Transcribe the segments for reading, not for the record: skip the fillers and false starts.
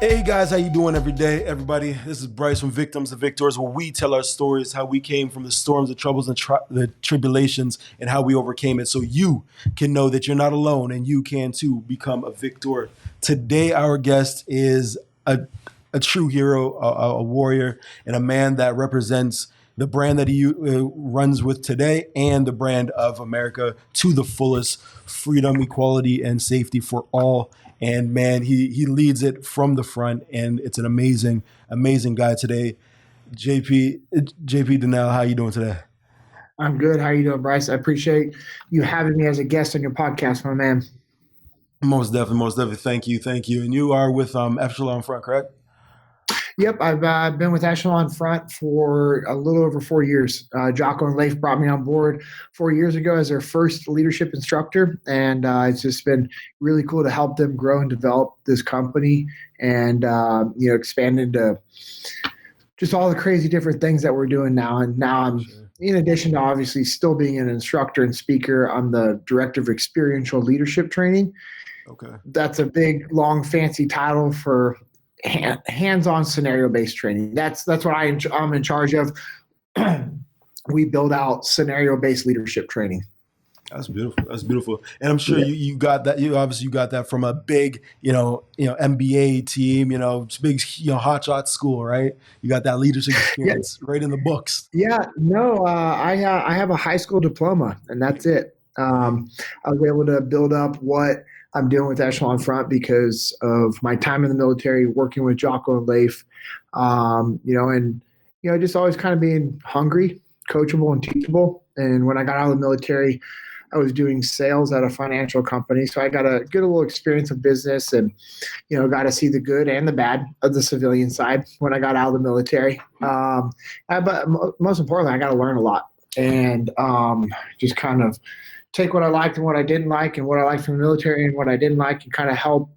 Hey guys, how you doing every day, everybody? This is Bryce from Victims to Victors, where we tell our stories, how we came from the storms, the troubles, and the tribulations, and how we overcame it, so you can know that you're not alone, and you can too become a victor. Today, our guest is a true hero, a warrior, and a man that represents the brand that he runs with today and the brand of America to the fullest: freedom, equality, and safety for all. And man, he leads it from the front, and it's an amazing guy today. JP Dinnell, how you doing today? I'm good. How you doing, Bryce? I appreciate you having me as a guest on your podcast, my man. Most definitely. Thank you. And you are with Epsilon Front, correct? Yep, I've been with Echelon Front for a little over 4 years. Jocko and Leif brought me on board 4 years ago as their first leadership instructor, and it's just been really cool to help them grow and develop this company, and expand into just all the crazy different things that we're doing now. And now I'm, in addition to obviously still being an instructor and speaker, I'm the director of experiential leadership training. Okay. That's a big, long, fancy title for hands-on scenario-based training. That's what I'm in charge of. We build out scenario-based leadership training. That's beautiful. And I'm sure you got that. You obviously got that from a big, MBA team, big, hotshot school, right? You got that leadership experience right in the books. Yeah, no, I have a high school diploma, and that's it. I was able to build up what I'm doing with Echelon Front because of my time in the military, working with Jocko and Leif, just always kind of being hungry, coachable, and teachable. And when I got out of the military, I was doing sales at a financial company, so I got a good little experience of business, and got to see the good and the bad of the civilian side when I got out of the military. But most importantly, I got to learn a lot, and just kind of take what I liked and what I didn't like, and what I liked from the military and what I didn't like, and kind of help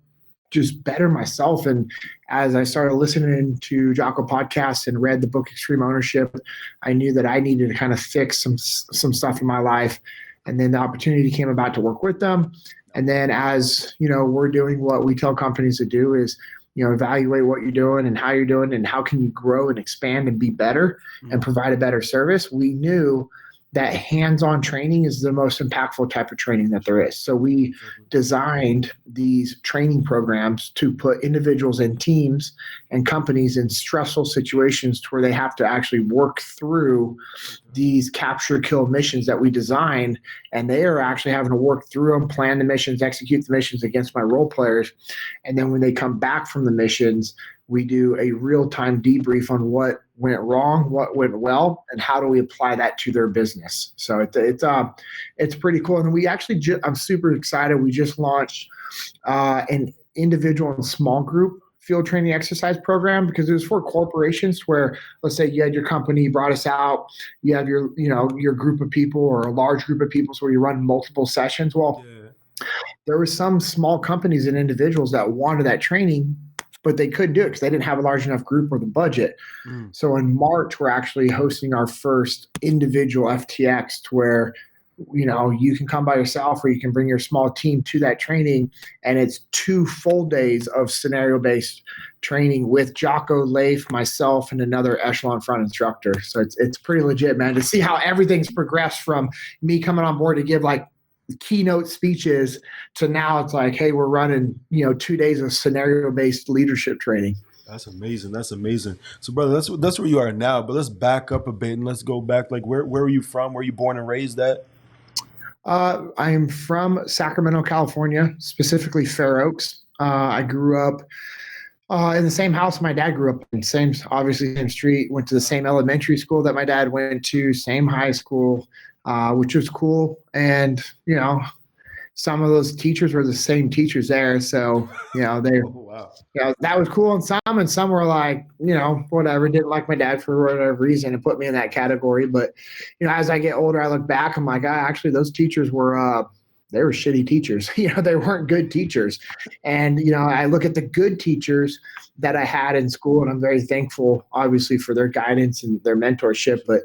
just better myself. And as I started listening to Jocko podcasts and read the book Extreme Ownership, I knew that I needed to kind of fix some stuff in my life. And then the opportunity came about to work with them. And then as we're doing what we tell companies to do is, evaluate what you're doing and how you're doing and how can you grow and expand and be better and provide a better service. We knew that hands-on training is the most impactful type of training that there is. So we designed these training programs to put individuals and teams and companies in stressful situations to where they have to actually work through these capture kill missions that we designed, and they are actually having to work through them, plan the missions, execute the missions against my role players. And then when they come back from the missions, we do a real-time debrief on what went wrong, what went well, and how do we apply that to their business. So it's pretty cool. And we actually, I'm super excited. We just launched an individual and small group field training exercise program, because it was for corporations where, let's say you had your company, you brought us out, you have your group of people or a large group of people, so where you run multiple sessions. Well, there were some small companies and individuals that wanted that training, but they couldn't do it because they didn't have a large enough group or the budget. So in March, we're actually hosting our first individual FTX to where, you can come by yourself or you can bring your small team to that training. And it's 2 full days of scenario-based training with Jocko, Leif, myself, and another Echelon Front instructor. So it's pretty legit, man, to see how everything's progressed from me coming on board to give like keynote speeches to now it's like, hey, we're running 2 days of scenario-based leadership training. That's amazing. So brother, that's where you are now, but let's back up a bit and let's go back. Like where are you from? Where are you born and raised at? I am from Sacramento, California, specifically Fair Oaks. I grew up in the same house my dad grew up in, same street, went to the same elementary school that my dad went to, same high school, which was cool. And, some of those teachers were the same teachers there. So, they, wow. That was cool. And some were like, whatever, didn't like my dad for whatever reason and put me in that category. But, as I get older, I look back, I'm like, actually those teachers were, they were shitty teachers. They weren't good teachers. And, I look at the good teachers that I had in school, and I'm very thankful, obviously, for their guidance and their mentorship. But,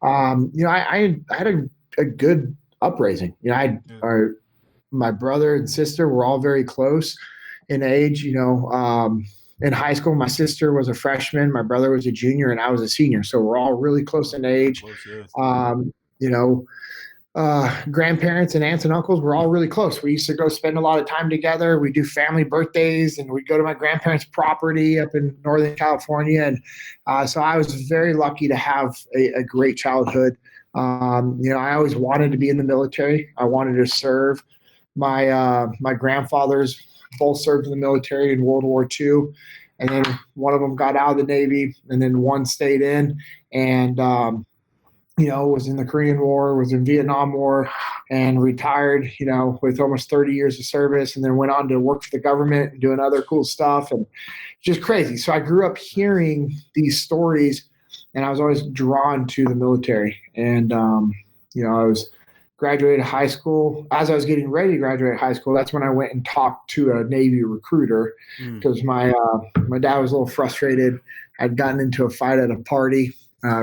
I had a good upraising. My brother and sister were all very close in age. in high school. My sister was a freshman, my brother was a junior, and I was a senior. So we're all really close in age. Close, yes. You know, grandparents and aunts and uncles were all really close. We used to go spend a lot of time together. We do family birthdays, and we'd go to my grandparents' property up in Northern California. And so I was very lucky to have a great childhood. I always wanted to be in the military. I wanted to serve. My grandfathers both served in the military in World War II, and then one of them got out of the Navy, and then one stayed in, and was in the Korean War, was in Vietnam War, and retired, with almost 30 years of service, and then went on to work for the government and doing other cool stuff, and just crazy. So I grew up hearing these stories, and I was always drawn to the military. And I was graduated high school. As I was getting ready to graduate high school, that's when I went and talked to a Navy recruiter because my dad was a little frustrated. I'd gotten into a fight at a party,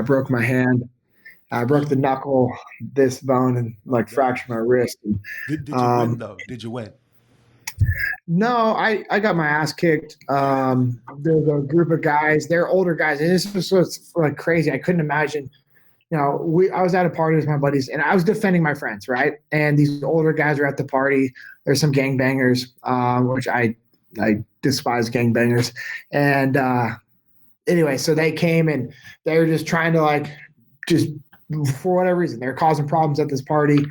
broke my hand. I broke the knuckle, this bone, and fractured my wrist. And, Did you win though? Did you win? No, I got my ass kicked. There's a group of guys. They're older guys, and this was crazy. I couldn't imagine. I was at a party with my buddies, and I was defending my friends, right? And these older guys were at the party. There's some gangbangers, which I despise gangbangers. And anyway, so they came, and they were just trying to just for whatever reason, they were causing problems at this party,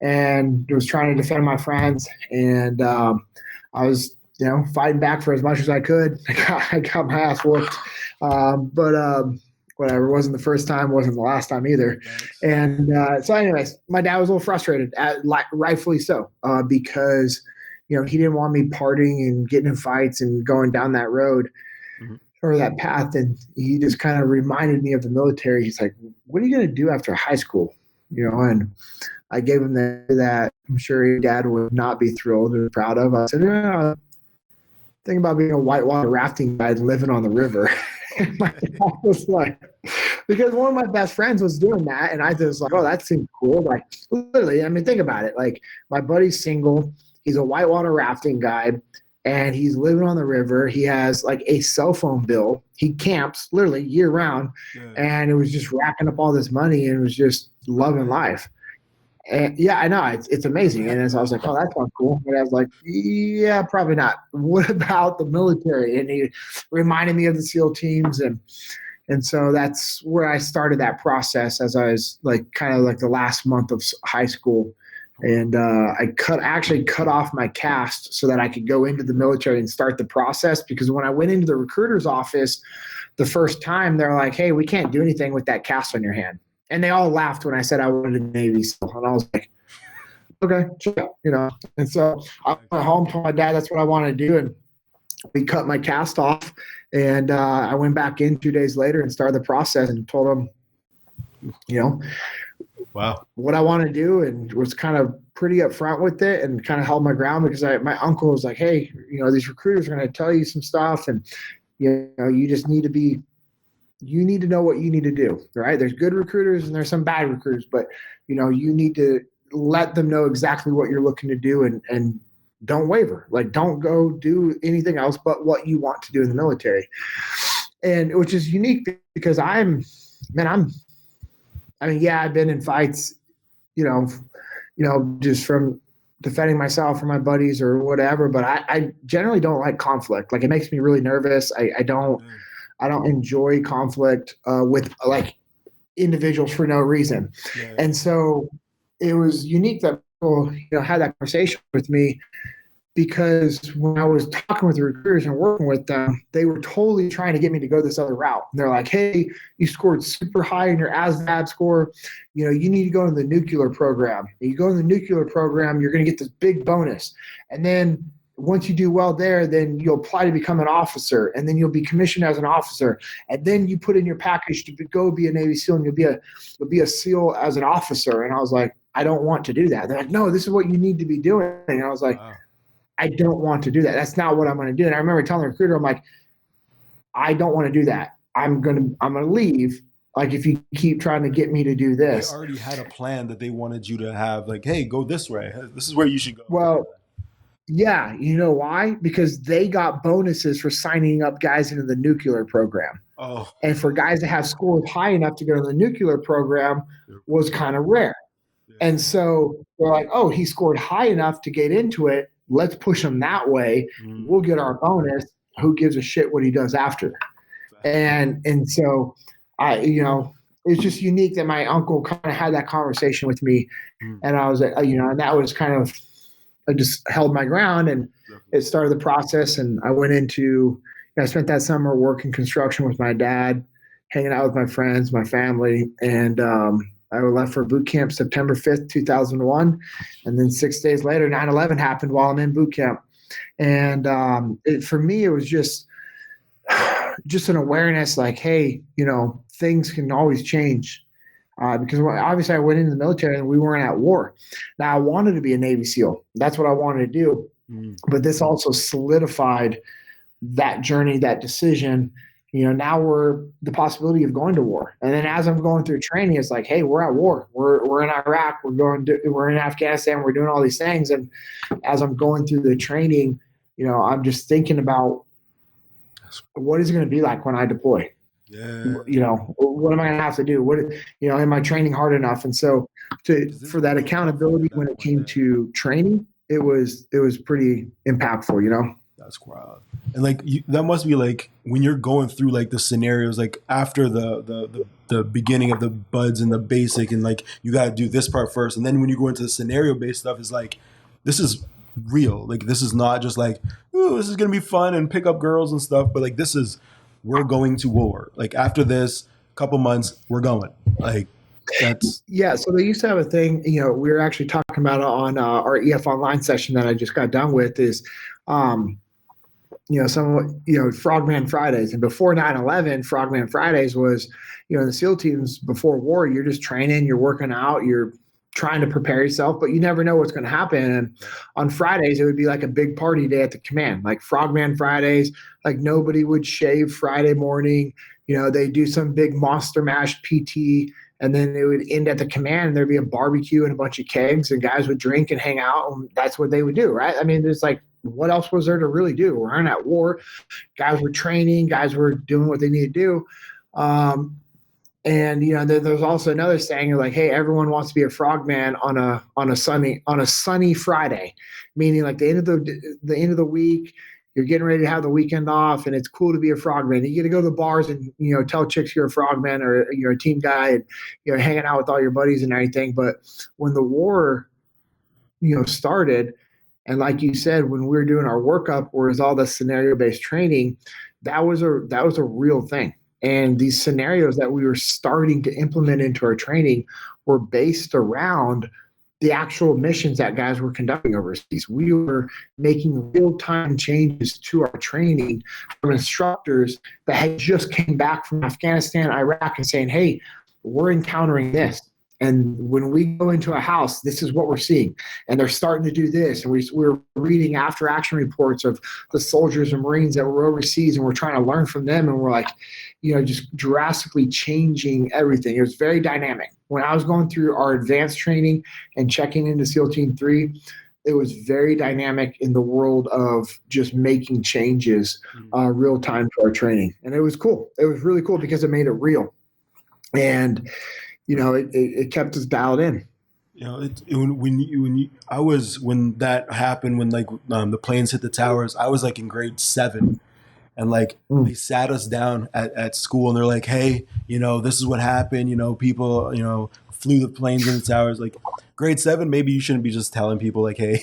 and was trying to defend my friends. And I was, fighting back for as much as I could. I got my ass whooped. But whatever, it wasn't the first time, wasn't the last time either. And so anyways, my dad was a little frustrated, rightfully so, because, he didn't want me partying and getting in fights and going down that road or that path. And he just kind of reminded me of the military. He's like, what are you going to do after high school? And I gave him that I'm sure your dad would not be thrilled or proud of. I said, think about being a whitewater rafting guide living on the river. And my dad was like, because one of my best friends was doing that, and I was like, oh, that seems cool. Literally, think about it. My buddy's single, he's a whitewater rafting guide, and he's living on the river. He has a cell phone bill. He camps literally year round, and it was just racking up all this money, and it was just loving life. And yeah, I know it's amazing. And as I was like, oh, that sounds cool. But I was like, yeah, probably not. What about the military? And he reminded me of the SEAL teams, and so that's where I started that process as I was kind of the last month of high school. And I actually cut off my cast so that I could go into the military and start the process. Because when I went into the recruiter's office the first time, they're like, hey, we can't do anything with that cast on your hand. And they all laughed when I said I wanted a Navy SEAL. And I was like, okay, sure, And so I went home, told my dad that's what I want to do. And we cut my cast off. And I went back in 2 days later and started the process and told him, wow, what I want to do, and was kind of pretty upfront with it and kind of held my ground, because my uncle was like, hey, these recruiters are going to tell you some stuff, and, you just need to you need to know what you need to do, right? There's good recruiters and there's some bad recruiters, but, you need to let them know exactly what you're looking to do, and don't waver. Don't go do anything else but what you want to do in the military. And which is unique because I've been in fights, just from defending myself or my buddies or whatever, but I generally don't like conflict. It makes me really nervous. I don't enjoy conflict with individuals for no reason. Yeah. And so it was unique that people, had that conversation with me, because when I was talking with the recruiters and working with them, they were totally trying to get me to go this other route. And they're like, hey, you scored super high in your ASVAB score. You need to go in the nuclear program. And you go in the nuclear program, you're going to get this big bonus. And then once you do well there, then you'll apply to become an officer, and then you'll be commissioned as an officer. And then you put in your package to go be a Navy SEAL, and you'll be a SEAL as an officer. And I was like, I don't want to do that. They're like, no, this is what you need to be doing. And I was like, wow. I don't want to do that. That's not what I'm going to do. And I remember telling the recruiter, I'm like, I don't want to do that. I'm going to leave. If you keep trying to get me to do this. They already had a plan that they wanted you to have, hey, go this way. This is where you should go. Well, Yeah, you know why? Because they got bonuses for signing up guys into the nuclear program. Oh, And for guys to have scored high enough to go to the nuclear program was kind of rare. And yeah. so they're like, oh, he scored high enough to get into it. Let's push him that way. Mm, We'll get our bonus. Who gives a shit what he does after? And so it's just unique that my uncle kind of had that conversation with me, mm, and I was like, and that was kind of, I just held my ground, and definitely. it started the process. And I went into, I spent that summer working construction with my dad, hanging out with my friends, my family, and I left for boot camp September 5th, 2001. And then 6 days later, 9/11 happened while I'm in boot camp. And for me, it was just an awareness like, hey, things can always change. Because obviously I went into the military and we weren't at war. Now I wanted to be a Navy SEAL. That's what I wanted to do. Mm, But this also solidified that journey, that decision. Now we're the possibility of going to war. And then as I'm going through training, it's like, hey, we're at war. We're in Iraq. We're in Afghanistan. We're doing all these things. And as I'm going through the training, I'm just thinking about what is it going to be like when I deploy. yeah. What am I going to have to do? Am I training hard enough? And so Because there's for no that real comfort accountability at when that it point, came man. to training, it was pretty impactful. That's wild. And like that must be like when you're going through like the scenarios, like after the beginning of the buds and the basic, and like you got to do this part first, and then when you go into the scenario based stuff, it's like this is real. Like this is not just like, oh, this is gonna be fun and pick up girls and stuff, but like this is, we're going to war. Like after this couple months, we're going. Like that's Yeah. So they used to have a thing, we were actually talking about it on our EF online session that I just got done with is, Frogman Fridays. And before 9/11, Frogman Fridays was, the SEAL teams before war, you're just training, you're working out, you're trying to prepare yourself, but you never know what's going to happen. And on Fridays, it would be like a big party day at the command, like Frogman Fridays, like nobody would shave Friday morning. They do some big monster mash PT, and then it would end at the command, and there'd be a barbecue and a bunch of kegs, and guys would drink and hang out, and that's what they would do, right? I mean, there's like, what else was there to really do? We're not at war. Guys were training. Guys were doing what they need to do. And there's also another saying like, hey, everyone wants to be a frogman on a sunny Friday, meaning like the end of the week. You're getting ready to have the weekend off, and it's cool to be a frogman. You get to go to the bars and tell chicks you're a frogman or you're a team guy, and hanging out with all your buddies and everything. But when the war started, and like you said, when we were doing our workup, whereas all the scenario based training, that was a real thing. And these scenarios that we were starting to implement into our training were based around the actual missions that guys were conducting overseas. We were making real time changes to our training from instructors that had just came back from Afghanistan, Iraq, and saying, hey, we're encountering this. And when we go into a house, this is what we're seeing. And they're starting to do this. And we're reading after action reports of the soldiers and Marines that were overseas, and we're trying to learn from them. And we're like, just drastically changing everything. It was very dynamic. When I was going through our advanced training and checking into SEAL Team 3, it was very dynamic in the world of just making changes real time to our training. And it was cool. It was really cool because it made it real. And it kept us dialed in. When that happened, when like the planes hit the towers, I was like in grade 7, and like they sat us down at school, and they're like, hey, this is what happened. People, flew the planes in the towers. Like grade 7, maybe you shouldn't be just telling people like, hey,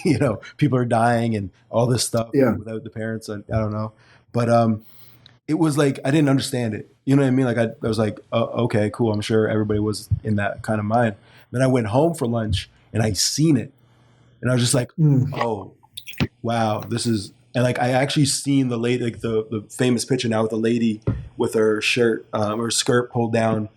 people are dying and all this stuff Yeah. without the parents. I don't know, but it was like I didn't understand it. You know what I mean? Like I was like, okay, cool. I'm sure everybody was in that kind of mind. Then I went home for lunch and I seen it, and I was just like, oh, wow, this is. And like I actually seen the lady, like the famous picture now with the lady with her shirt or skirt pulled down,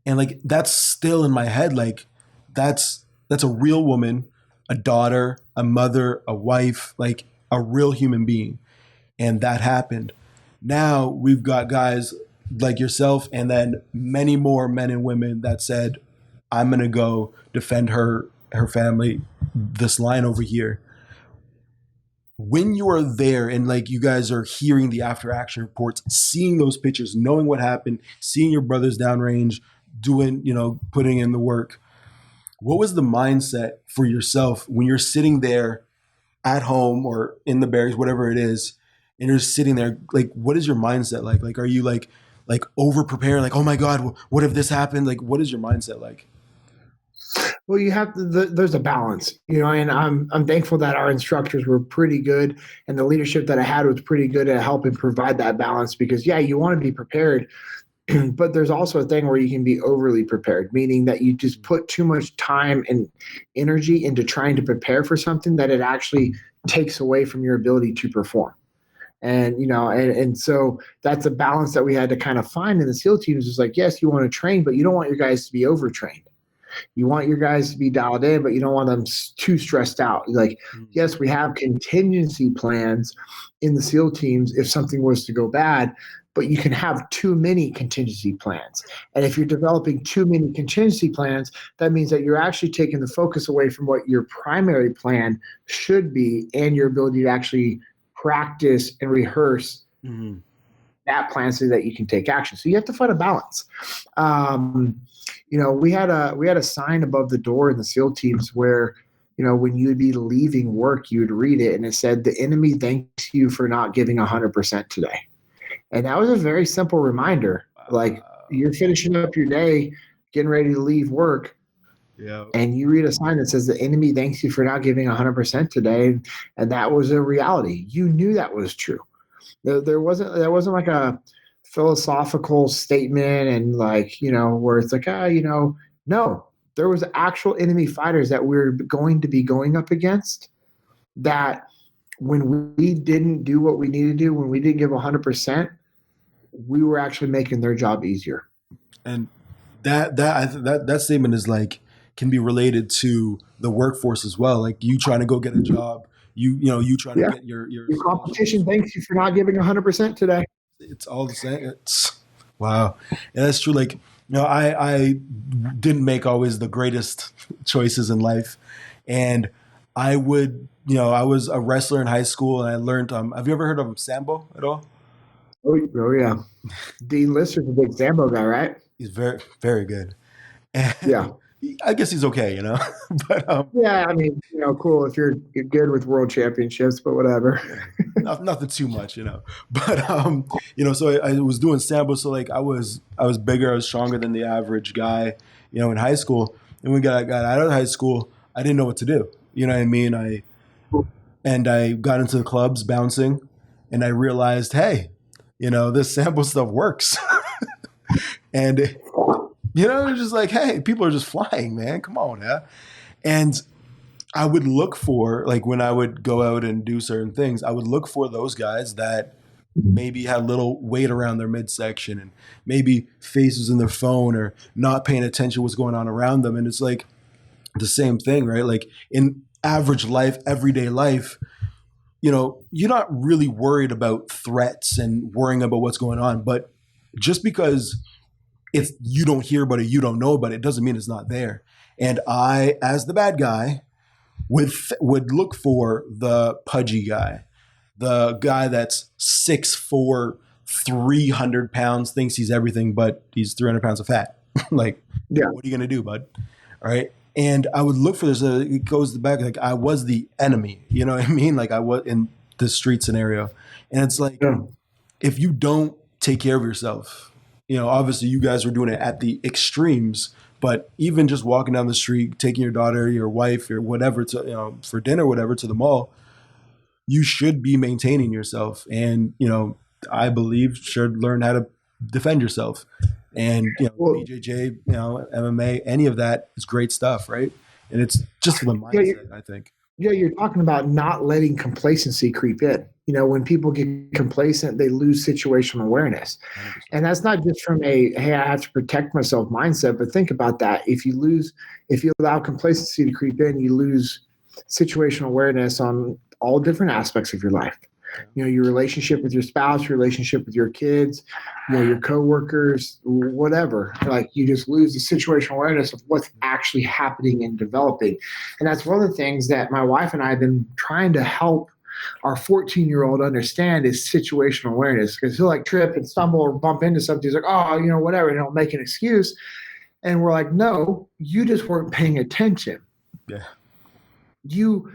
and like that's still in my head. Like that's a real woman, a daughter, a mother, a wife, like a real human being, and that happened. Now we've got guys like yourself, and then many more men and women that said, "I'm gonna go defend her family, this line over here." when you are there and like you guys are hearing the after action reports, seeing those pictures, knowing what happened, seeing your brothers downrange, doing, putting in the work, what was the mindset for yourself when you're sitting there at home or in the barracks, whatever it is, and you're sitting there? Like, what is your mindset like? Like, are you like over preparing? Like, oh my God, what if this happened? Like, what is your mindset like? Well, you have to, there's a balance, and I'm thankful that our instructors were pretty good, and the leadership that I had was pretty good at helping provide that balance. Because yeah, you want to be prepared, but there's also a thing where you can be overly prepared, meaning that you just put too much time and energy into trying to prepare for something that it actually takes away from your ability to perform. And so that's a balance that we had to kind of find in the SEAL teams. Is like, yes, you want to train, but you don't want your guys to be overtrained. You want your guys to be dialed in, but you don't want them too stressed out. Like, yes, we have contingency plans in the SEAL teams if something was to go bad, but you can have too many contingency plans. And if you're developing too many contingency plans, that means that you're actually taking the focus away from what your primary plan should be and your ability to actually practice and rehearse that plan so that you can take action. So you have to find a balance. We had a sign above the door in the SEAL teams where, when you'd be leaving work, you'd read it and it said, "The enemy thanks you for not giving 100% today." And that was a very simple reminder. Like, you're finishing up your day, getting ready to leave work. Yeah. And you read a sign that says, "The enemy thanks you for not giving 100% today." And that was a reality. You knew that was true. There wasn't like a philosophical statement and where it's like, no, there was actual enemy fighters that we're going to be going up against, that when we didn't do what we needed to do, when we didn't give 100%, we were actually making their job easier. And that statement is like, can be related to the workforce as well. Like, you trying to go get a job, you trying to get your competition thanks you for not giving 100% today. It's all the same. Wow. And that's true. Like, I didn't make always the greatest choices in life. And I would, I was a wrestler in high school and I learned, have you ever heard of Sambo at all? Oh yeah. Dean Lister's a big Sambo guy, right? He's very, very good. And yeah. I guess he's okay, but yeah, I mean, cool if you're good with world championships, but whatever. Nothing too much, but so I was doing sambo. So like I was bigger, I was stronger than the average guy, in high school. And when I got out of high school, I didn't know what to do. You know what I mean? I got into the clubs bouncing, and I realized, hey, this sambo stuff works. And it's just like, hey, people are just flying, man. Come on, yeah. And I would look for, like, when I would go out and do certain things, I would look for those guys that maybe had little weight around their midsection and maybe faces in their phone or not paying attention to what's going on around them. And it's like the same thing, right? Like in average life, everyday life, you're not really worried about threats and worrying about what's going on. But just because you don't hear about it, you don't know about it, doesn't mean it's not there. And I, as the bad guy, would look for the pudgy guy, the guy that's 6'4", 300 pounds, thinks he's everything, but he's 300 pounds of fat. Like, yeah, what are you going to do, bud? All right. And I would look for this. It goes back, like I was the enemy, you know what I mean? Like I was in the street scenario. And it's like, if you don't take care of yourself, obviously you guys were doing it at the extremes, but even just walking down the street, taking your daughter, your wife, or whatever to, for dinner, whatever, to the mall, you should be maintaining yourself. And, I believe should learn how to defend yourself. And, BJJ, MMA, any of that is great stuff, right? And it's just for the mindset, I think. Yeah, you're talking about not letting complacency creep in. When people get complacent, they lose situational awareness. 100%. And that's not just from hey, I have to protect myself mindset, but think about that. If you allow complacency to creep in, you lose situational awareness on all different aspects of your life. Your relationship with your spouse, your relationship with your kids, your coworkers, whatever. Like, you just lose the situational awareness of what's actually happening and developing. And that's one of the things that my wife and I have been trying to help our 14-year-old understand is situational awareness, because he'll like trip and stumble or bump into something. He's like, oh, whatever, and he'll make an excuse. And we're like, no, you just weren't paying attention. Yeah. You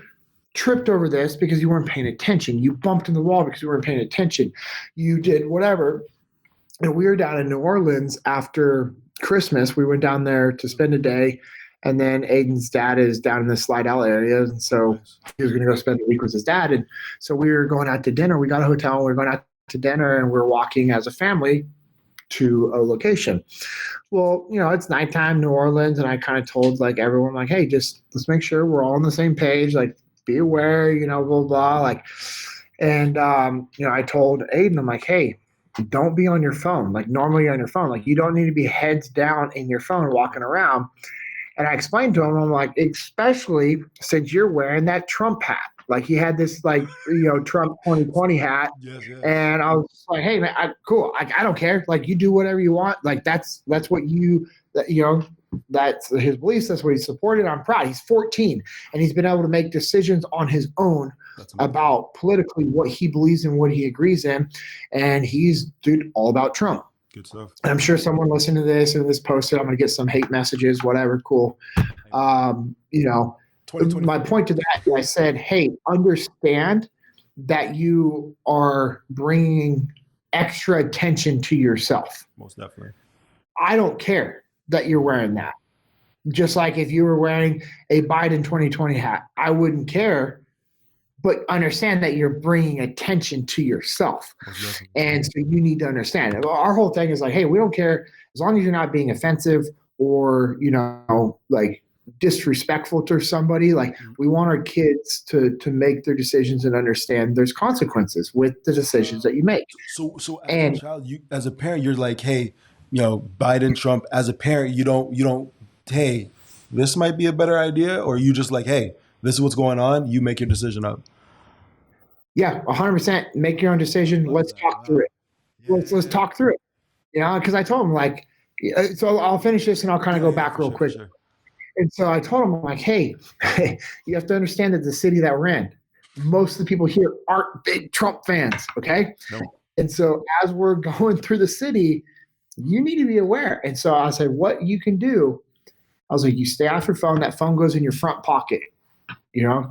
tripped over this because you weren't paying attention. You bumped in the wall because you weren't paying attention. You did whatever. And we were down in New Orleans after Christmas. We went down there to spend a day. And then Aiden's dad is down in the Slidell area. And so he was going to go spend the week with his dad. And so we were going out to dinner. We got a hotel. We were going out to dinner, and we're walking as a family to a location. Well, it's nighttime, New Orleans. And I kind of told like everyone, like, hey, just let's make sure we're all on the same page. Like, be aware, blah, blah, blah. Like, and, I told Aiden, I'm like, hey, don't be on your phone. Like, normally you're on your phone. Like, you don't need to be heads down in your phone walking around. And I explained to him, I'm like, especially since you're wearing that Trump hat. Like, he had this, like, Trump 2020 hat. Yes, yes. And I was like, hey, man, cool. I don't care. Like, you do whatever you want. Like, that's what that's his beliefs. That's what he supported. I'm proud. He's 14, and he's been able to make decisions on his own about politically what he believes in, what he agrees in. And he's, dude, all about Trump. Good stuff. And I'm sure someone listening to this and this posted, I'm going to get some hate messages, whatever. Cool. My point to that, I said, hey, understand that you are bringing extra attention to yourself. Most definitely. I don't care that you're wearing that. Just like if you were wearing a Biden 2020 hat, I wouldn't care. But understand that you're bringing attention to yourself. And so you need to understand. Our whole thing is like, hey, we don't care as long as you're not being offensive or, like disrespectful to somebody. Like, we want our kids to make their decisions and understand there's consequences with the decisions that you make. So as a child, as a parent, you're like, hey, Biden, Trump, as a parent, you don't, hey, this might be a better idea, or you just like, hey, this is what's going on. You make your decision up. Yeah, 100%. Make your own decision. Let's talk through it. Let's talk through it. Because I told him, like, so I'll finish this and I'll kind of go back real quick. Sure. And so I told him, I'm like, hey, you have to understand that the city that we're in, most of the people here aren't big Trump fans, okay? No. And so as we're going through the city, you need to be aware. And so I said, what you can do, I was like, you stay off your phone. That phone goes in your front pocket. I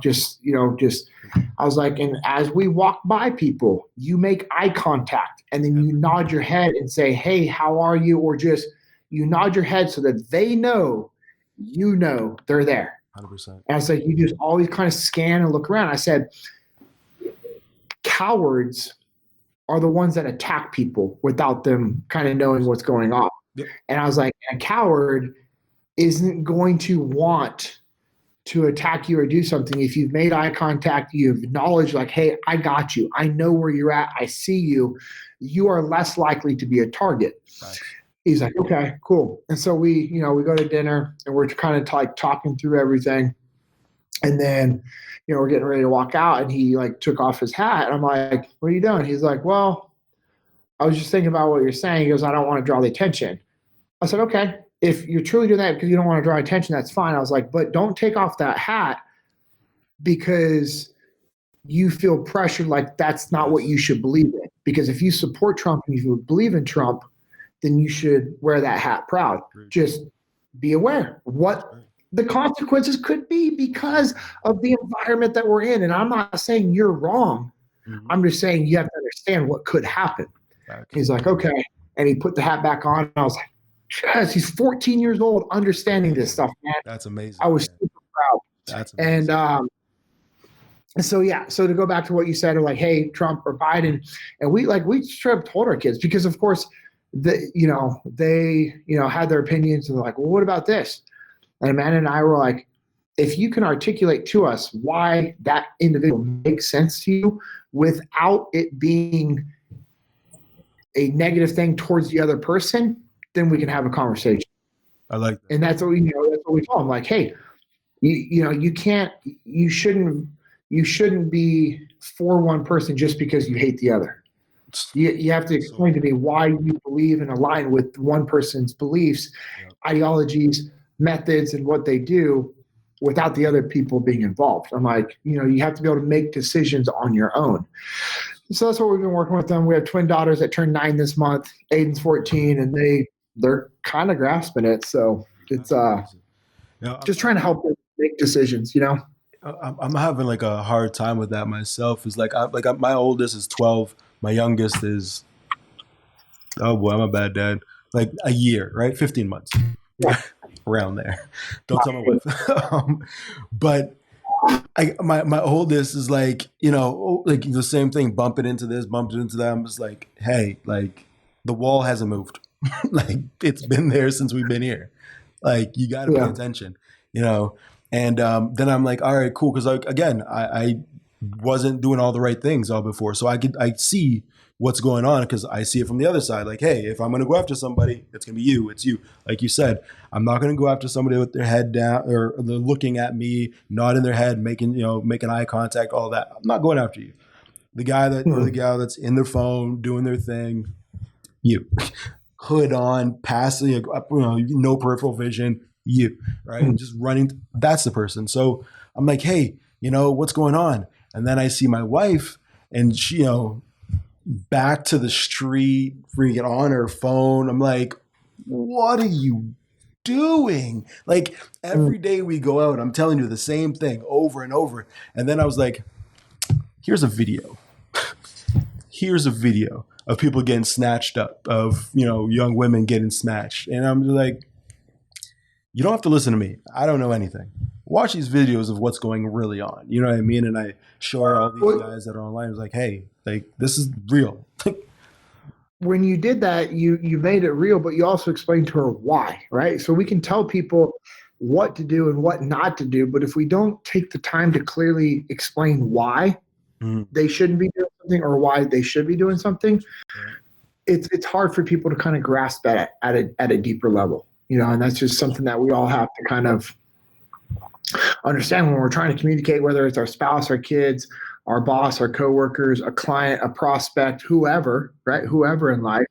was like, and as we walk by people, you make eye contact and then you nod your head and say, hey, how are you? Or just you nod your head so that they know, they're there. 100%. And I was like, you just always kind of scan and look around. I said, cowards are the ones that attack people without them kind of knowing what's going on. Yep. And I was like, a coward isn't going to want to attack you or do something. If you've made eye contact, you've acknowledged like, hey, I got you. I know where you're at. I see you. You are less likely to be a target. Right. He's like, okay, cool. And so we go to dinner and we're kind of like talking through everything. And then, we're getting ready to walk out and he like took off his hat. And I'm like, what are you doing? He's like, well, I was just thinking about what you're saying. He goes, I don't want to draw the attention. I said, okay. If you're truly doing that because you don't want to draw attention, that's fine. I was like, but don't take off that hat because you feel pressured like that's not what you should believe in. Because if you support Trump and you believe in Trump, then you should wear that hat proud. Just be aware what the consequences could be because of the environment that we're in. And I'm not saying you're wrong. Mm-hmm. I'm just saying you have to understand what could happen. Okay. He's like, okay. And he put the hat back on. And I was like, yes, he's 14 years old understanding this stuff, man. That's amazing. I was super proud. That's amazing. And so to go back to what you said, like, hey, Trump or Biden, and we straight up told our kids because of course they had their opinions and they're like, well, what about this? And Amanda and I were like, if you can articulate to us why that individual makes sense to you without it being a negative thing towards the other person, then we can have a conversation. I like that. And that's what we told them. Like, hey, you shouldn't be for one person just because you hate the other. You have to explain to me why you believe and align with one person's beliefs, ideologies, methods, and what they do without the other people being involved. I'm like, you have to be able to make decisions on your own. So that's what we've been working with them. We have twin daughters that turned 9 this month. Aiden's 14, and they're kind of grasping it. So it's just trying to help them make decisions. I'm having like a hard time with that myself. Is my oldest is 12. My youngest is, oh boy, I'm a bad dad. Like a year, right? 15 months, around there. Don't tell my wife. But my oldest is like, like the same thing, bumping into this, bumping into that. I'm just like, hey, like the wall hasn't moved. Like it's been there since we've been here. Like you got to pay attention, And then I'm like, all right, cool. Because again, I wasn't doing all the right things all before, so I see what's going on because I see it from the other side. Like, hey, if I'm going to go after somebody, it's going to be you. It's you. Like you said, I'm not going to go after somebody with their head down or they're looking at me, nodding their head, making eye contact, all that. I'm not going after you. The guy or the gal that's in their phone doing their thing, you. Hood on, passing, no peripheral vision, you, right? Just running. That's the person. So I'm like, hey, what's going on? And then I see my wife and she, back to the street, freaking on her phone. I'm like, what are you doing? Like every day we go out, I'm telling you the same thing over and over. And then I was like, here's a video. Here's a video of people getting snatched up, of, young women getting snatched. And I'm like, you don't have to listen to me. I don't know anything. Watch these videos of what's going really on. You know what I mean? And I show her all these guys that are online. I was like, hey, like this is real. When you did that, you made it real, but you also explained to her why, right? So we can tell people what to do and what not to do, but if we don't take the time to clearly explain why they shouldn't be doing something or why they should be doing something, it's hard for people to kind of grasp that at a deeper level, and that's just something that we all have to kind of understand when we're trying to communicate, whether it's our spouse, our kids, our boss, our coworkers, a client, a prospect, whoever, right? Whoever in life.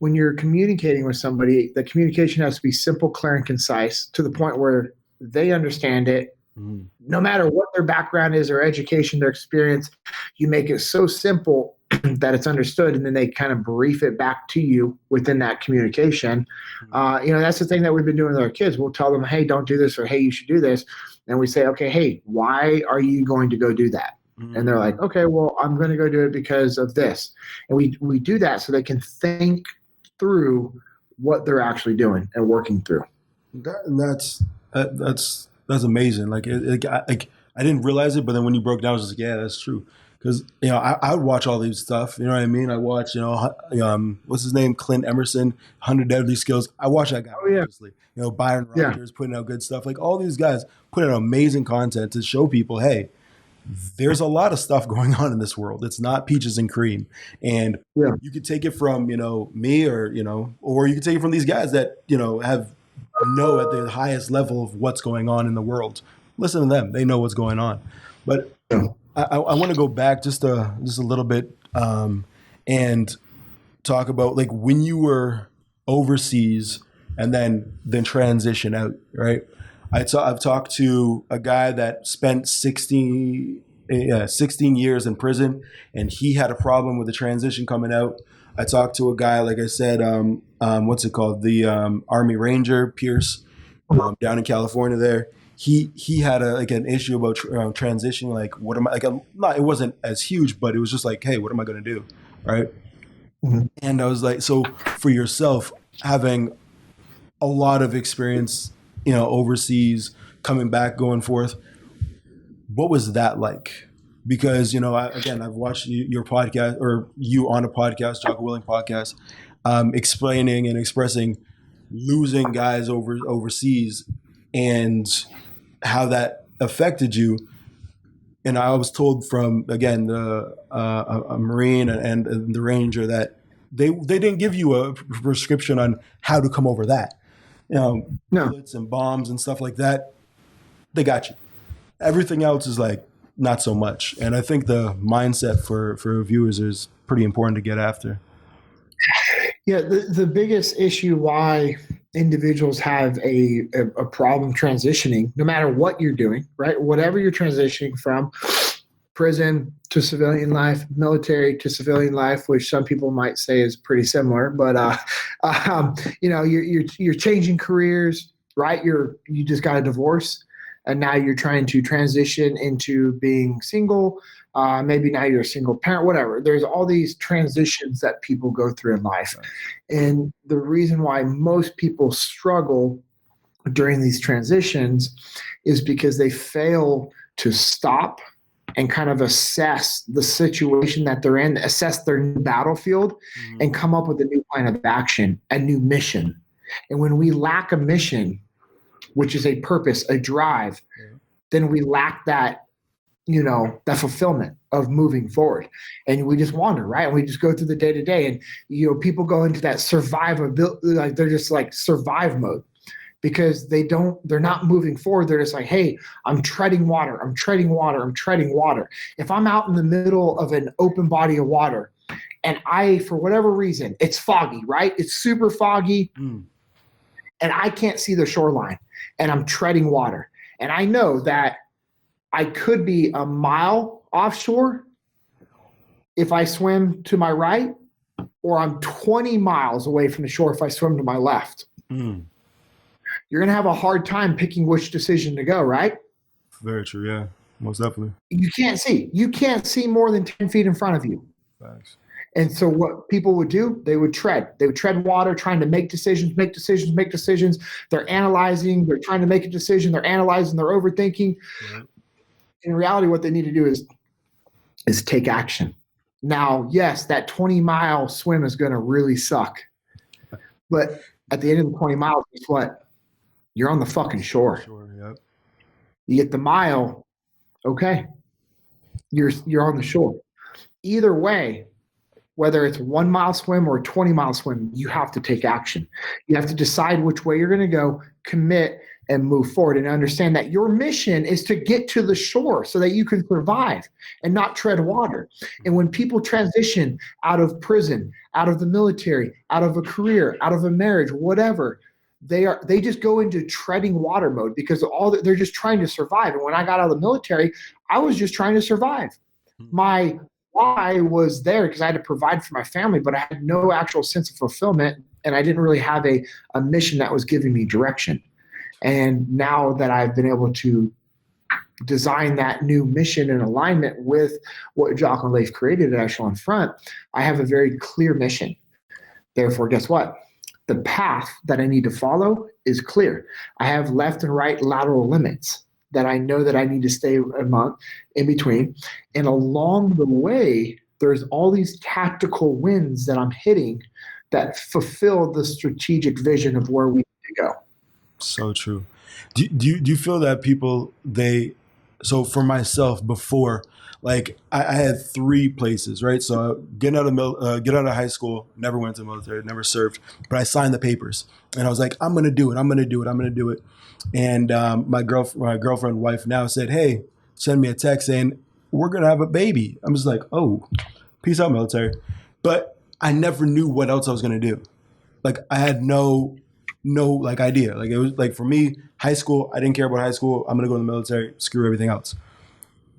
When you're communicating with somebody, the communication has to be simple, clear, and concise to the point where they understand it. No matter what their background is, their education, their experience, you make it so simple that it's understood, and then they kind of brief it back to you within that communication. That's the thing that we've been doing with our kids. We'll tell them, hey, don't do this, or hey, you should do this. And we say, okay, hey, why are you going to go do that? And they're like, okay, well, I'm going to go do it because of this. And we do that so they can think through what they're actually doing and working through. That's amazing. Like, I didn't realize it, but then when you broke down, I was just like, yeah, that's true. Because, I would watch all these stuff. You know what I mean? I watch, what's his name? Clint Emerson, 100 Deadly Skills. I watch that guy, obviously. Byron Rogers putting out good stuff. Like all these guys putting out amazing content to show people, hey, there's a lot of stuff going on in this world. It's not peaches and cream. And you could take it from, me or you could take it from these guys that, have at the highest level of what's going on in the world. Listen to them. They know what's going on. But I want to go back just a little bit and talk about like when you were overseas and then transition out, right? I've talked to a guy that spent 16 years in prison, and he had a problem with the transition coming out. I talked to a guy, like I said, what's it called? The Army Ranger, Pierce, down in California there. He had an issue about transitioning. Like, what am I, it wasn't as huge, but it was just like, hey, what am I going to do? Right. Mm-hmm. And I was like, so for yourself, having a lot of experience, overseas, coming back, going forth, what was that like? Because, I've watched your podcast, or you on a podcast, Jocko Willing podcast, explaining and expressing losing guys overseas and how that affected you. And I was told from, again, a Marine and the Ranger that they didn't give you a prescription on how to come over that. Bullets and bombs and stuff like that, they got you. Everything else is like not so much. And I think the mindset for viewers is pretty important to get after. Yeah, the biggest issue why individuals have a problem transitioning, no matter what you're doing, right? Whatever you're transitioning from, prison to civilian life, military to civilian life, which some people might say is pretty similar. But you're changing careers, right? You just got a divorce, and now you're trying to transition into being single. Maybe now you're a single parent, whatever. There's all these transitions that people go through in life, and the reason why most people struggle during these transitions is because they fail to stop and kind of assess the situation that they're in, assess their new battlefield, and come up with a new plan of action, a new mission. And when we lack a mission, which is a purpose, a drive, then we lack that, that fulfillment of moving forward. And we just wander, right? And we just go through the day to day. And, people go into that survivability, like they're just like survive mode, because they're not moving forward. They're just like, hey, I'm treading water. I'm treading water. I'm treading water. If I'm out in the middle of an open body of water and for whatever reason, it's foggy, right? It's super foggy and I can't see the shoreline and I'm treading water. And I know that I could be a mile offshore if I swim to my right, or I'm 20 miles away from the shore if I swim to my left. You're going to have a hard time picking which decision to go, right? Very true, yeah. Most definitely. You can't see. You can't see more than 10 feet in front of you. Thanks. And so what people would do, they would tread. They would tread water, trying to make decisions. They're analyzing. They're trying to make a decision. They're analyzing. They're overthinking. Yeah. In reality, what they need to do is take action. Now, yes, that 20-mile swim is going to really suck. But at the end of the 20 miles, guess what? You're on the fucking shore. Yep. You get the mile, okay. You're on the shore. Either way, whether it's 1 mile swim or a 20-mile swim, you have to take action. You have to decide which way you're going to go, commit, and move forward, and understand that your mission is to get to the shore so that you can survive and not tread water. And when people transition out of prison, out of the military, out of a career, out of a marriage, whatever, they just go into treading water mode, because they're just trying to survive. And when I got out of the military, I was just trying to survive. My why was there because I had to provide for my family, but I had no actual sense of fulfillment, and I didn't really have a mission that was giving me direction. And now that I've been able to design that new mission in alignment with what Jock and Leif created at Echelon Front, I have a very clear mission. Therefore, guess what? The path that I need to follow is clear. I have left and right lateral limits that I know that I need to stay among, in between. And along the way, there's all these tactical wins that I'm hitting that fulfill the strategic vision of where we need to go. So true. Do you feel that people, so for myself before, like I had 3 places, right? So get out of high school, never went to the military, never served, but I signed the papers and I was like, I'm going to do it. And my girlfriend wife now said, hey, send me a text saying, we're going to have a baby. I'm just like, oh, peace out, military. But I never knew what else I was going to do. Like I had no like idea. Like it was like for me, high school, I didn't care about high school. I'm going to go to the military, screw everything else.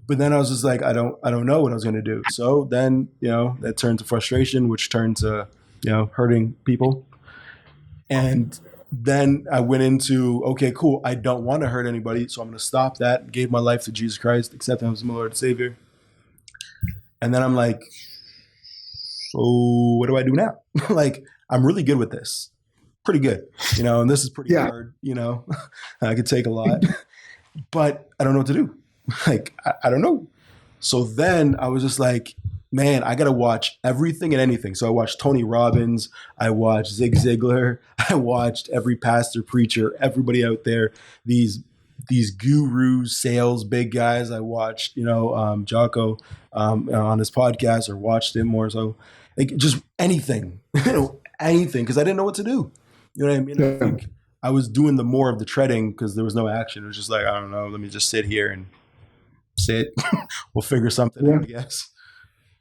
But then I was just like, I don't know what I was going to do. So then, that turned to frustration, which turned to, hurting people. And then I went into, okay, cool. I don't want to hurt anybody. So I'm going to stop that. Gave my life to Jesus Christ, accept him as my Lord and Savior. And then I'm like, so what do I do now? Like, I'm really good with this. Pretty good, and this is pretty hard, I could take a lot, but I don't know what to do. Like, I don't know. So then I was just like, man, I got to watch everything and anything. So I watched Tony Robbins. I watched Zig Ziglar. I watched every pastor, preacher, everybody out there, these gurus, sales, big guys. I watched, Jocko on his podcast, or watched him more. So like just anything, anything, because I didn't know what to do. You know what I mean? I think I was doing the more of the treading because there was no action. It was just like, I don't know, let me just sit here and sit. We'll figure something out, I guess.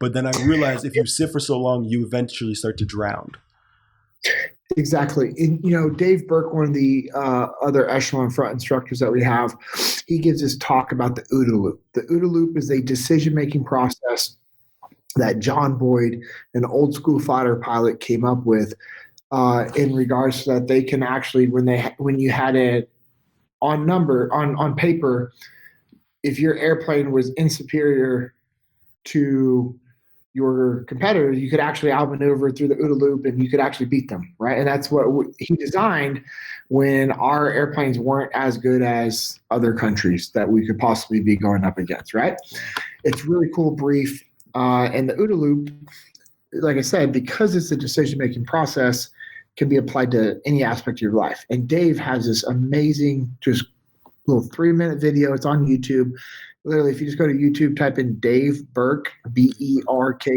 But then I realized if you sit for so long, you eventually start to drown. Exactly. And, Dave Burke, one of the other echelon front instructors that we have, he gives this talk about the OODA loop. The OODA loop is a decision-making process that John Boyd, an old school fighter pilot, came up with in regards to that they can actually, when you had it on paper, if your airplane was insuperior to your competitors, you could actually outmaneuver through the OODA loop and you could actually beat them, right? And that's what he designed when our airplanes weren't as good as other countries that we could possibly be going up against, right? It's really cool brief. And the OODA loop, like I said, because it's a decision-making process, can be applied to any aspect of your life. And Dave has this amazing, just little 3-minute video. It's on YouTube. Literally, if you just go to YouTube, type in Dave Burke, Berke,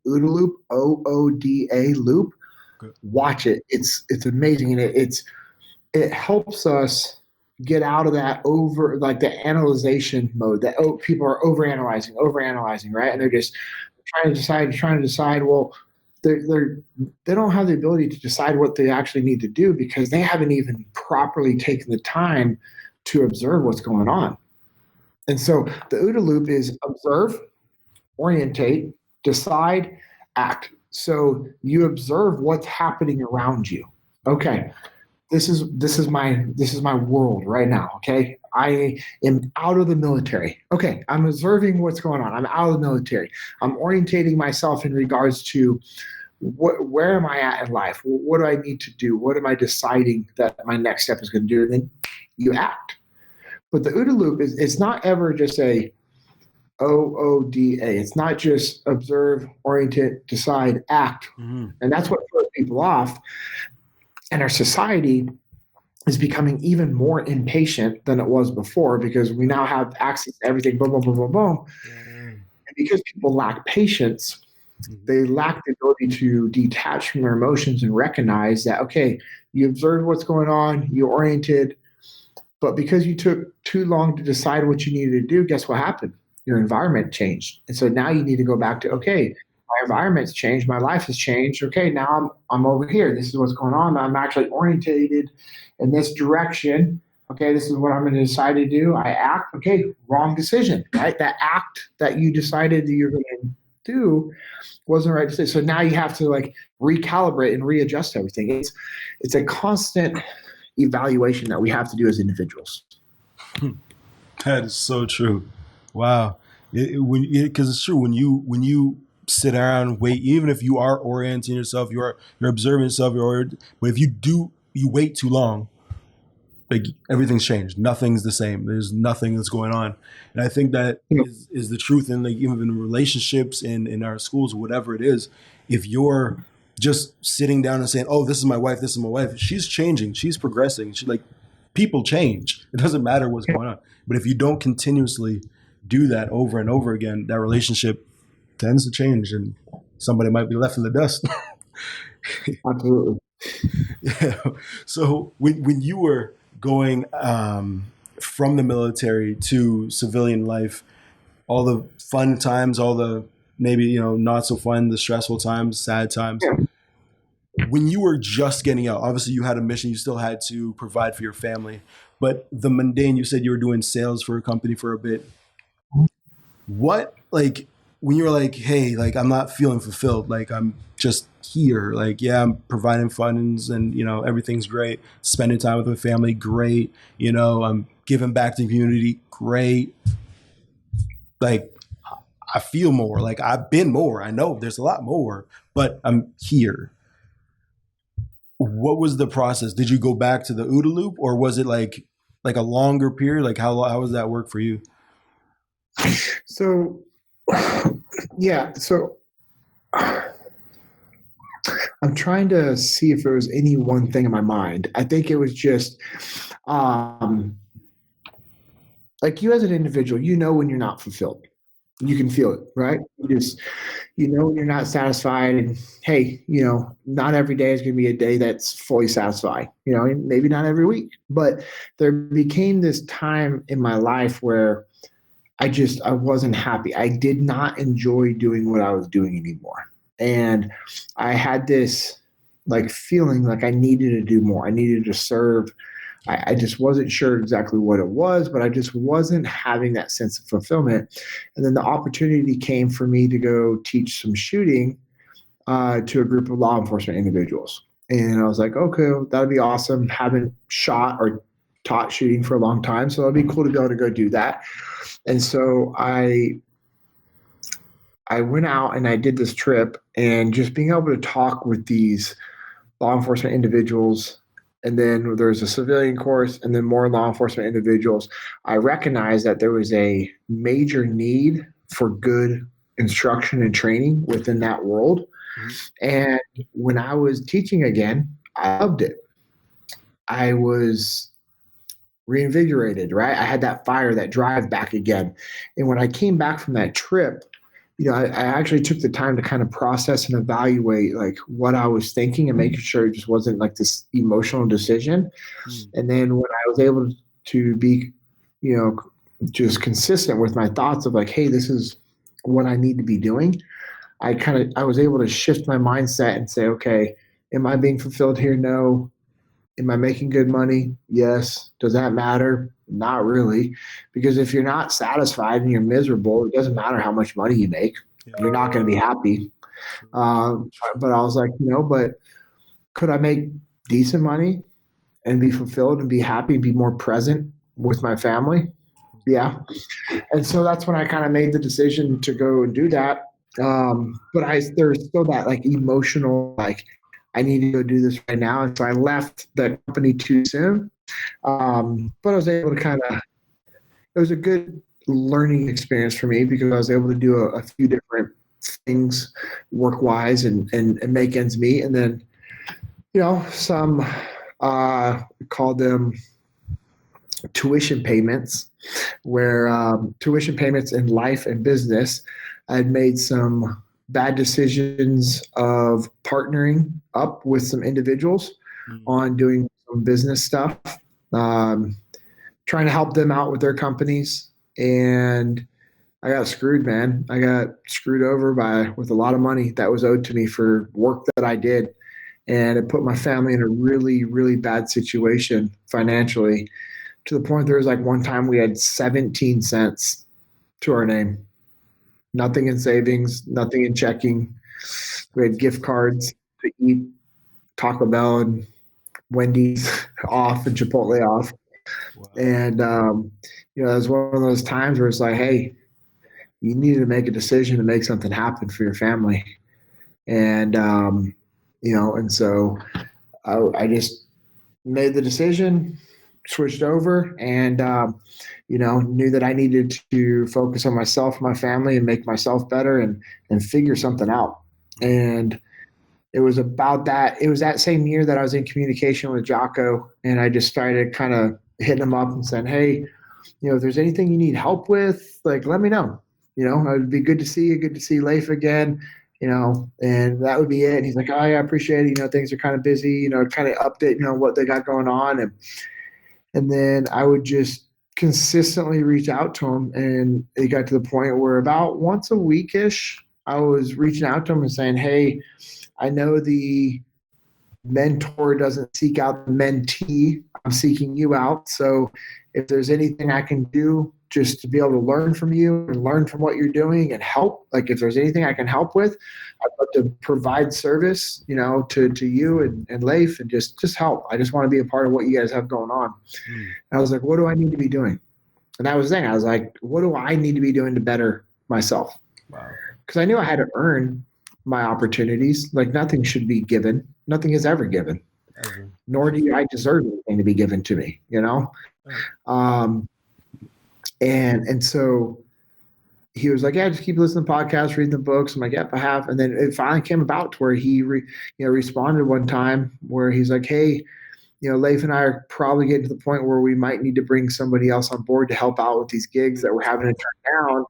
OODA loop, OODA loop. Good. Watch it. It's amazing, and it helps us get out of that the analyzation mode that people are overanalyzing, right? And they're just trying to decide. Well, they don't have the ability to decide what they actually need to do because they haven't even properly taken the time to observe what's going on. And so the OODA loop is observe, orientate, decide, act. So you observe what's happening around you. Okay, this is my world right now. Okay, I am out of the military. Okay, I'm observing what's going on. I'm out of the military. I'm orientating myself in regards to where am I at in life? What do I need to do? What am I deciding that my next step is going to do? And then you act. But the OODA loop it's not ever just a OODA. It's not just observe, orientate, decide, act. Mm-hmm. And that's what throws people off. And our society is becoming even more impatient than it was before because we now have access to everything, boom, boom, boom, boom, boom. Mm-hmm. And because people lack patience, they lack the ability to detach from their emotions and recognize that, okay, you observed what's going on, you oriented, but because you took too long to decide what you needed to do, guess what happened? Your environment changed. And so now you need to go back to, okay, my environment's changed, my life has changed. Okay, now I'm over here. This is what's going on. I'm actually orientated in this direction. Okay, this is what I'm going to decide to do. I act. Okay, wrong decision, right? That act that you decided that you're going to do wasn't the right decision. So now you have to recalibrate and readjust everything. It's a constant evaluation that we have to do as individuals. That is so true. Wow. Because it's true when you sit around and wait, even if you are orienting yourself, you're observing yourself, but if you wait too long, everything's changed. Nothing's the same. There's nothing that's going on. And I think that is the truth in even in relationships in our schools, whatever it is. If you're just sitting down and saying, "Oh, this is my wife. She's changing. She's progressing." People change. It doesn't matter what's going on. But if you don't continuously do that over and over again, that relationship tends to change, and somebody might be left in the dust. Absolutely. Yeah. So when you were going from the military to civilian life, all the fun times, all the maybe not so fun, the stressful times, sad times. Yeah. When you were just getting out, obviously you had a mission, you still had to provide for your family, but the mundane, you said you were doing sales for a company for a bit. What, when you were hey, I'm not feeling fulfilled, I'm just here, yeah, I'm providing funds and, everything's great. Spending time with my family, great. I'm giving back to the community, great. I feel more, I've been more. I know there's a lot more, but I'm here. What was the process? Did you go back to the OODA loop, or was it like a longer period? How does that work for you? So, yeah. So I'm trying to see if there was any one thing in my mind. I think it was just you as an individual, when you're not fulfilled. You can feel it, right? When you're not satisfied, and hey, not every day is going to be a day that's fully satisfying, maybe not every week, but there became this time in my life where I wasn't happy. I did not enjoy doing what I was doing anymore. And I had this like feeling like I needed to do more. I needed to serve. I just wasn't sure exactly what it was, but I just wasn't having that sense of fulfillment. And then the opportunity came for me to go teach some shooting to a group of law enforcement individuals. And I was like, okay, well, that'd be awesome. Haven't shot or taught shooting for a long time, so it'd be cool to be able to go do that. And so I went out and I did this trip, and just being able to talk with these law enforcement individuals, and then there's a civilian course, and then more law enforcement individuals, I recognized that there was a major need for good instruction and training within that world. And when I was teaching again, I loved it. I was reinvigorated, right? I had that fire, that drive back again. And when I came back from that trip, I actually took the time to kind of process and evaluate like what I was thinking and making sure it just wasn't like this emotional decision. And then when I was able to be, just consistent with my thoughts of like, hey, this is what I need to be doing, I was able to shift my mindset and say, okay, am I being fulfilled here? No. Am I making good money? Yes. Does that matter? Not really. Because if you're not satisfied and you're miserable, it doesn't matter how much money you make. You're not going to be happy. But I was like, but could I make decent money and be fulfilled and be happy and be more present with my family? Yeah. And so that's when I kind of made the decision to go and do that. But there's still that like emotional, like, I need to go do this right now. And so I left the company too soon. But I was able to it was a good learning experience for me because I was able to do a few different things work-wise and make ends meet. And then, some call them tuition payments, where tuition payments in life and business, I'd made some bad decisions of partnering up with some individuals on doing some business stuff, trying to help them out with their companies. And I got screwed, man. I got screwed over with a lot of money that was owed to me for work that I did. And it put my family in a really, really bad situation financially, to the point there was like one time we had 17 cents to our name. Nothing in savings, nothing in checking. We had gift cards to eat Taco Bell and Wendy's off and Chipotle off. Wow. And, it was one of those times where it's like, hey, you need to make a decision to make something happen for your family. And, and so I just made the decision, switched over, and, knew that I needed to focus on myself, my family, and make myself better and figure something out. And it was about that. It was that same year that I was in communication with Jocko, and I just started kind of hitting him up and saying, hey, if there's anything you need help with, like, let me know. It would be good to see you, good to see Leif again, and that would be it. And he's like, oh, yeah, I appreciate it. Things are kind of busy, kind of update, what they got going on. And then I would just consistently reach out to him, and it got to the point where about once a week-ish, I was reaching out to him and saying, hey, I know the mentor doesn't seek out the mentee. I'm seeking you out. So if there's anything I can do just to be able to learn from you and learn from what you're doing and help, like if there's anything I can help with, I'd love to provide service, to you and Leif, and just help. I just want to be a part of what you guys have going on. And I was like, what do I need to be doing? And that was the thing. I was like, what do I need to be doing to better myself? Wow. Because I knew I had to earn my opportunities. Like nothing should be given. Nothing is ever given. Nor do I deserve anything to be given to me, And so he was like, yeah, just keep listening to podcasts, reading the books. I'm like, yep, I have. And then it finally came about to where he responded one time where he's like, hey, Leif and I are probably getting to the point where we might need to bring somebody else on board to help out with these gigs that we're having to turn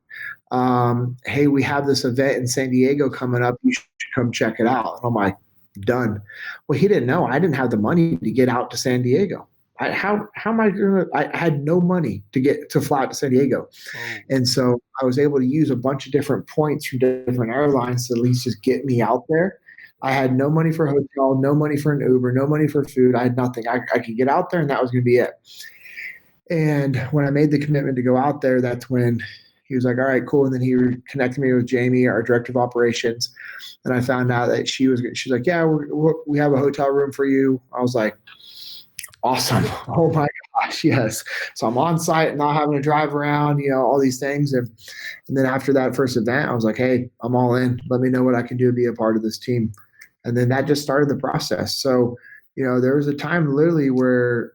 down. Hey, we have this event in San Diego coming up. You should come check it out. And I'm like, done. Well, he didn't know I didn't have the money to get out to San Diego. How am I going to? I had no money to fly out to San Diego. Oh. And so I was able to use a bunch of different points from different airlines to at least just get me out there. I had no money for a hotel, no money for an Uber, no money for food. I had nothing. I could get out there and that was going to be it. And when I made the commitment to go out there, that's when he was like, all right, cool. And then he connected me with Jamie, our director of operations. And I found out that she's like, yeah, we have a hotel room for you. I was like, awesome. Oh my gosh, yes. So I'm on site, not having to drive around, all these things. And then after that first event, I was like, hey, I'm all in. Let me know what I can do to be a part of this team. And then that just started the process. So, there was a time literally where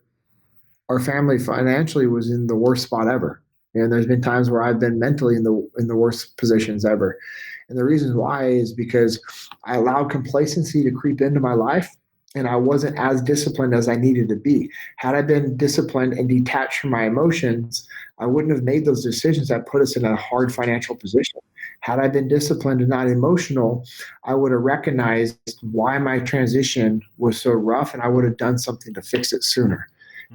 our family financially was in the worst spot ever. And there's been times where I've been mentally in the worst positions ever. And the reason why is because I allowed complacency to creep into my life and I wasn't as disciplined as I needed to be. Had I been disciplined and detached from my emotions, I wouldn't have made those decisions that put us in a hard financial position. Had I been disciplined and not emotional, I would have recognized why my transition was so rough and I would have done something to fix it sooner.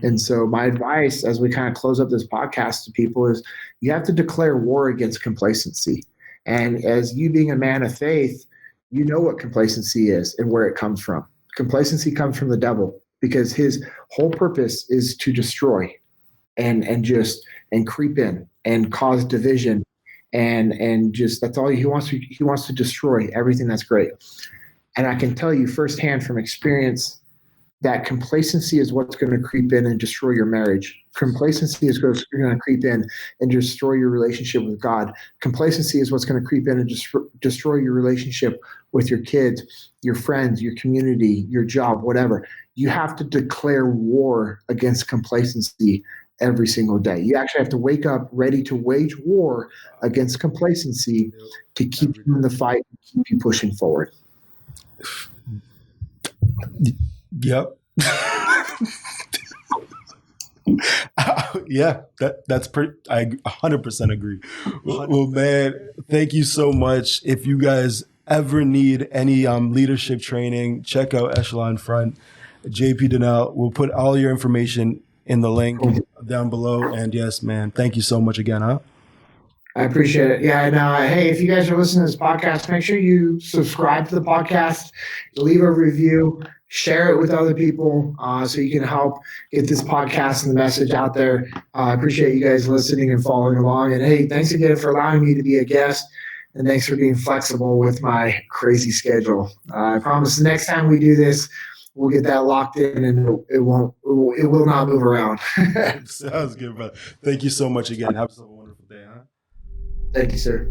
And so my advice as we kind of close up this podcast to people is you have to declare war against complacency. And as you being a man of faith, you know what complacency is and where it comes from. Complacency comes from the devil because his whole purpose is to destroy and creep in and cause division and just that's all he wants to destroy everything that's great. And I can tell you firsthand from experience that complacency is what's going to creep in and destroy your marriage. Complacency is going to creep in and destroy your relationship with God. Complacency is what's going to creep in and destroy your relationship with your kids, your friends, your community, your job, whatever. You have to declare war against complacency every single day. You actually have to wake up ready to wage war against complacency to keep you in the fight and keep you pushing forward. Yep. Yeah, that's pretty. I 100% agree. Well, man, thank you so much. If you guys ever need any leadership training, check out Echelon Front, JP Dinnell. We'll put all your information in the link down below. And yes, man, thank you so much again, huh? I appreciate it. Yeah, and hey, if you guys are listening to this podcast, make sure you subscribe to the podcast, leave a review, share it with other people so you can help get this podcast and the message out there. I appreciate you guys listening and following along. And hey, thanks again for allowing me to be a guest. And thanks for being flexible with my crazy schedule. I promise the next time we do this, we'll get that locked in and it will not move around. Sounds good, brother. Thank you so much again. Have a wonderful day, huh? Thank you, sir.